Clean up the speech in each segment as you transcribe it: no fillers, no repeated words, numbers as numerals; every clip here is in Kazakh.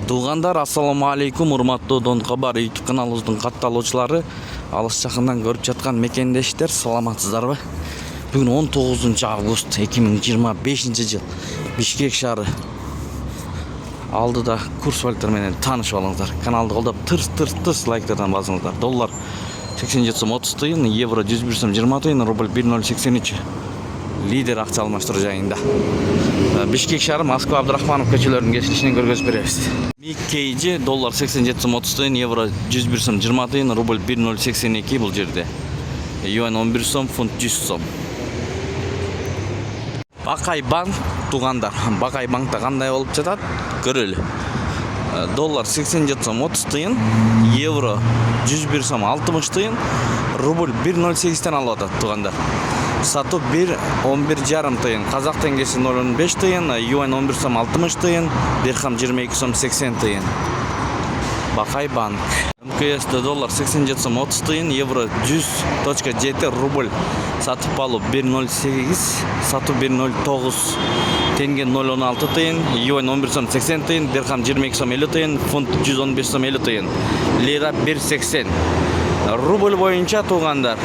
Туугандар, ассаламу алейкум, урматтуу Дон Кабар YouTube каналыбыздын катталуучулары, алыс жакындан көрүп жаткан мекендештер, саламатсыздарбы? Бүгүн 19 август 2025 жыл. Бишкек шаары алдыда курс валюталар менен таанышып алыңыздар. Каналды колдоп тырс лайктардан басыңыздар. Доллар 87 сом 30 тыйын, евро 101 сом 20 тыйын, рубль 1.083. Лидер акча алмаштыруу жайында. Бишкек шаары Москва Абдрахманов көчөлөрүнүн кесинишинен көргөзүп беребиз. Миккейжи доллар 87 сом 30 тыйын, евро 101 сом 20 тыйын, рубль 1.082 бул жерде. Юань 11 сом, фунт 100 сом. Бакай банк, туугандар. Бакай банкта кандай болуп жатат? Көрөлү. Доллар 87 сом 30 тыйын, евро 101 сом 60 тыйын, рубль 1.08тен алып атат, туугандар. Сату 11,5 тыйын, казак теңгеси 0,5 тыйын, юань 11 сом 60 тыйын, дирхам 22 сом 80 тыйын. Бакай банк. МКС'де доллар 87 сом 30 тыйын, евро 100.7, рубль сатып алып 1.08, сату 1.09, тенге 0.16 тыйын, юань 11 сом 80 тыйын, дирхам 22 сом 50 тыйын, фунт 115 сом 50 тыйын, лира 1.80. Рубль боюнча, туугандар,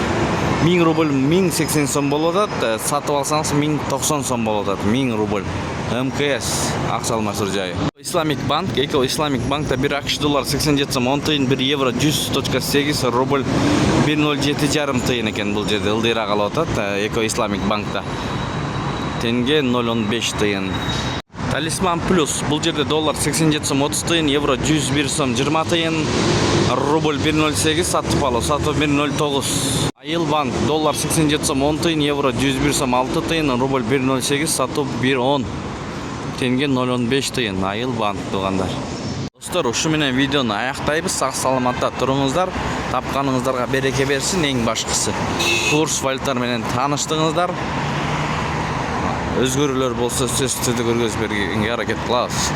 1000 рубль 1080 сом болот атат, сатып алсаңыз 1090 сом болот атат, 1000 рубль. МКС акча алмаштыруу жайы. Исламик банк, Эко Исламик банкта 1 акш доллар 87 сом 10 тыйын, 1 евро 100.8, рубль 1.07,5 тыйын экен бул жерде, ылдыйраак алып атат. Эко Исламик банкта тенге 0.15 тыйын. Талисман плюс, бул жерде доллар 87 сом 30 тыйын, евро 101 сом 20 тыйын, рубль 1.08, сатып алуу, сатуу 1.09. Айыл банк, доллар 87 сом 10 тыйын, евро 101 сом 6 тыйын, рубль 1.08, сатуу 1.10, тенге 0.15 тыйын. Айыл банк, туугандар. Достор, ушу менен видеону аяктайбыз. Сак саламатта туруңуздар, тапканыңыздарга береке берсин. Эң башкысы, курс валюталар менен тааныштыңыздар. Өзгөрүүлөр болсо сөзсүздү көргөзүп бергенге аракет кылабыз.